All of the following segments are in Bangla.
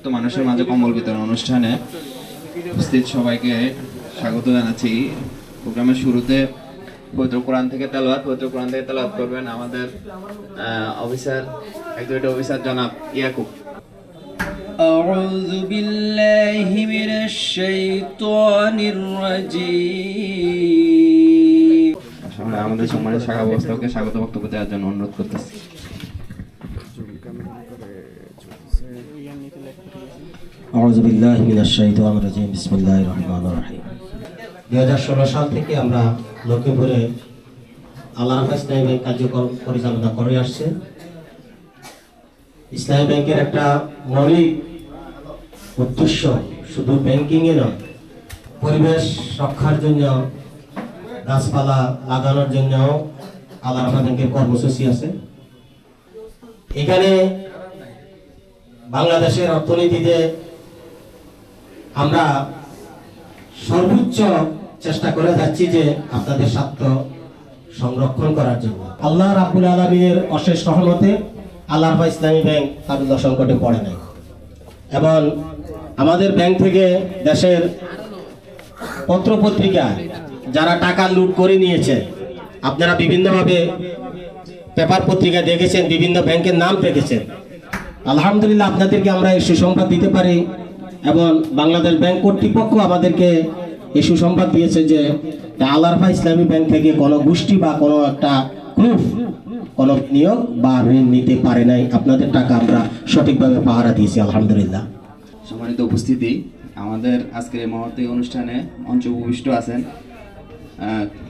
শীতার্ত মানুষের মাঝে কম্বল বিতরণ অনুষ্ঠানে উপস্থিত সবাইকে স্বাগত জানাচ্ছি। প্রোগ্রামের শুরুতে পবিত্র কোরআন থেকে তেলাওয়াত করবেন আমাদের অফিসার, একজন অফিসার জনাব ইয়াকুব। أعوذ بالله من الشيطان الرجيم আমাদের সম্মানিত শাখা ব্যবস্থাপককে স্বাগত বক্তব্য দেওয়ার জন্য অনুরোধ করতেছি। আউযু বিল্লাহি মিনাশ শাইতানির রাজিম। বিসমিল্লাহির রহমানির রহিম। 2016 সাল থেকে আমরা লক্ষ্মীপুরে আল আরাফা ইসলামী ব্যাংক কার্যক্রম পরিচালনা করে আসছে। ইসলামী ব্যাংকের একটা মৌলিক উদ্দেশ্য শুধু ব্যাংকিংয়ে নয়, পরিবেশ রক্ষার জন্য, গাছপালা লাগানোর জন্য আল আরাফা ব্যাংকের কর্মসূচি আছে। এখানে বাংলাদেশের অর্থনীতিতে আমরা সর্বোচ্চ চেষ্টা করে যাচ্ছি যে আপনাদের স্বার্থ সংরক্ষণ করার জন্য। আল্লাহ রাব্বুল আলামিনের অশেষ রহমতে আল আরাফা ইসলামী ব্যাংক কারুল্য সংকটে পড়ে নাই এবং আমাদের ব্যাংক থেকে দেশের পত্রপত্রিকা যারা টাকা লুট করে নিয়েছে, আপনারা বিভিন্নভাবে পেপার পত্রিকা দেখেছেন, বিভিন্ন ব্যাংকের নাম দেখেছেন। আলহামদুলিল্লাহ আপনাদেরকে আমরা এই সুসংবাদ দিতে পারি এবং বাংলাদেশ ব্যাংক কর্তৃপক্ষ আমাদেরকে এই সুসংবাদ দিয়েছে যে আল আরাফা ইসলামী ব্যাংক থেকে কোনো গোষ্ঠী বা কোনো একটা গ্রুপ কোনো নিয়োগ বা ঋণ নিতে পারে নাই। আপনাদের টাকা আমরা সঠিকভাবে পাহারা দিয়েছি আলহামদুলিল্লাহ। সম্মানিত উপস্থিতি, আমাদের আজকের এই মহতী অনুষ্ঠানে মঞ্চ উপবিষ্ট আছেন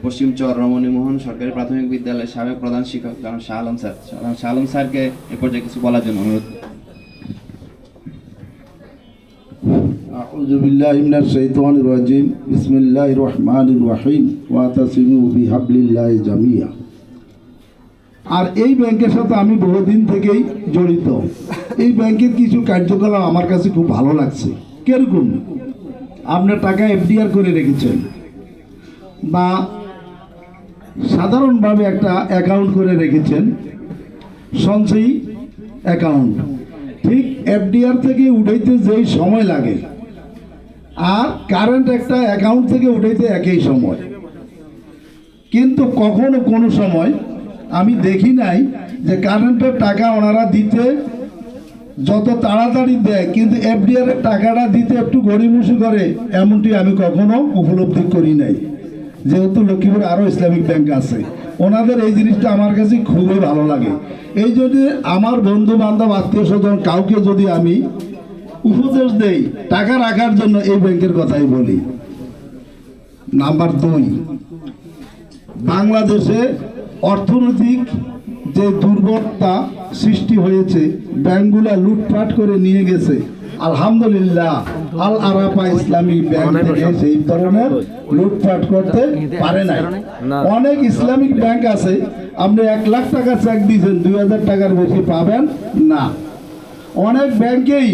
পশ্চিম চর রমণীমোহন সরকারি প্রাথমিক বিদ্যালয়ের সাবেক প্রধান শিক্ষক জনাব শাহ আলম স্যার। শাহ আলম স্যারকে এ পর্যায়ে কিছু বলার জন্য অনুরোধ। আউযু বিল্লাহি মিনাশ শাইতানির রাজিম। বিসমিল্লাহির রহমানির রহিম। ওয়াতাসিমু বিহাবলিল্লাহি জামিয়া। আর এই ব্যাংকের সাথে আমি বহুদিন থেকেই জড়িত। এই ব্যাংকের কিছু কার্যকলাপ আমার কাছে খুব ভালো লাগছে। কিরকম? আপনার টাকা এফডিআর করে রেখেছেন বা সাধারণভাবে একটা অ্যাকাউন্ট করে রেখেছেন, সঞ্চয়ী অ্যাকাউন্ট। ঠিক এফডিআর থেকে উঠাইতে যেই সময় লাগে আর কারেন্ট একটা অ্যাকাউন্ট থেকে উঠাইতে একই সময়, কিন্তু কখনো কোনো সময় আমি দেখি নাই যে কারেন্টের টাকা ওনারা দিতে যত তাড়াতাড়ি দেয় কিন্তু এফডিআর এর টাকাটা দিতে একটু গড়িমসি করে, এমনটি আমি কখনো উপলব্ধি করি নাই। যেহেতু লক্ষ্মীপুরে আরও ইসলামিক ব্যাংক আছে, ওনাদের এই জিনিসটা আমার কাছে খুবই ভালো লাগে। এই জন্য আমার বন্ধু বান্ধব আত্মীয় স্বজন কাউকে যদি আমি উপদেশ দেই টাকা রাখার জন্য, এই ব্যাংকের কথাই বলি। নাম্বার 2, বাংলাদেশে অর্থনৈতিক যে দুর্বলতা সৃষ্টি হয়েছে, ব্যাংকগুলা লুটপাট করে নিয়ে গেছে। আলহামদুলিল্লাহ আল আরাফা ইসলামী ব্যাংক থেকে সেই ধরনের লুটপাট করতে পারে নাই। অনেক ইসলামিক ব্যাংক আছে আপনি 1 লাখ টাকা চেক দিয়েছেন, 2000 টাকার বেশি পাবেন না। অনেক ব্যাংকেই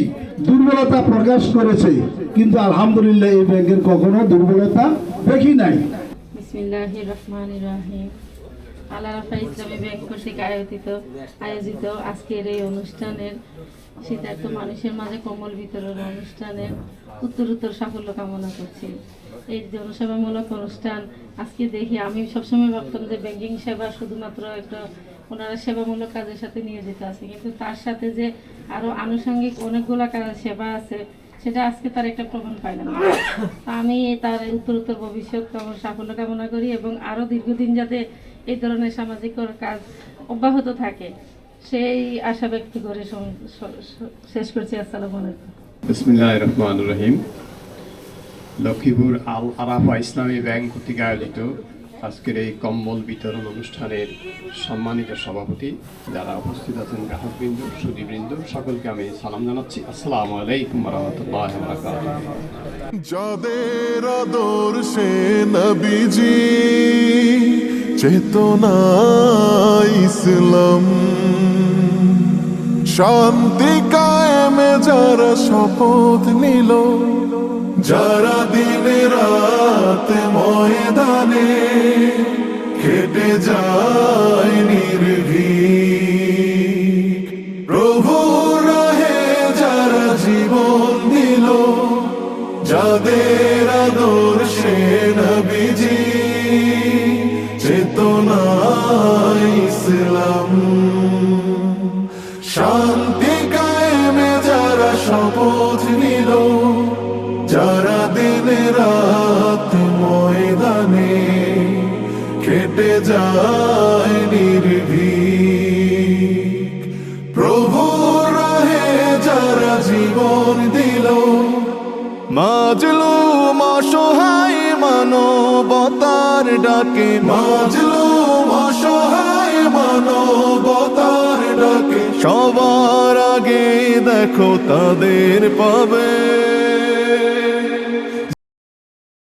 দুর্বলতা প্রকাশ করেছে, কিন্তু আলহামদুলিল্লাহ এই ব্যাংকের কখনো দুর্বলতা দেখি নাই। বিসমিল্লাহির রহমানির রহিম। আল আরাফা ইসলামী ব্যাংক কর্তৃক আয়োজিত আজকের এই অনুষ্ঠানের শীতার্ত মানুষের মাঝে কম্বল বিতরণ অনুষ্ঠানের উত্তরোত্তর সাফল্য কামনা করছি। এই জনসেবামূলক অনুষ্ঠান আজকে দেখি আমি সবসময় ভাবতাম যে ব্যাংকিং সেবা শুধুমাত্র একটা ওনারা সেবামূলক কাজের সাথে নিয়োজিত আছে, কিন্তু তার সাথে যে আরও আনুষঙ্গিক অনেকগুলো সেবা আছে সেটা আজকে তার একটা প্রমাণ পাইলাম। আমি তার উত্তরোত্তর ভবিষ্যৎ সাফল্য কামনা করি এবং আরও দীর্ঘদিন যাতে এই ধরনের সামাজিক কাজ অব্যাহত থাকে সেই আশা ব্যক্ত করে শেষ করছি। আসসালামু আলাইকুম। বিসমিল্লাহির রহমানির রহিম। লক্ষ্মীপুর আল আরাফা ইসলামী ব্যাংক কর্তৃক আয়োজিত আজকের এই কম্বল বিতরণ অনুষ্ঠানের সম্মানিত সভাপতি, যারা উপস্থিত আছেন গ্রাহকবৃন্দ, সুধীবৃন্দ, সকলকে আমি সালাম জানাচ্ছি। আসসালামু আলাইকুম ওয়া রাহমাতুল্লাহি ওয়া বারাকাতুহু। যাদের আদর্শে নবীজি চেতনা ইসলাম, শান্তি কায়েমে যারা শপথ নিল, যারা দিনে রাতে ময়দানে খেটে যায় নির্ভীক, প্রভু রাহে যারা জীবন দিল, যাদের আদর্শে নবীজি চেতনা ইসলাম। শান্তি কায়েমে যারা শপথ নিল, যারা দিনে রাত ময়দানে কেটে যায় নির্ভীক, প্রভুর রাহে যারা জীবন দিল, মাজলুম অসহায় মানবতার ডাকে, মাজলুম অসহায় মানবতার ডাকে, সবার আগে দেখো তাদের পাবে।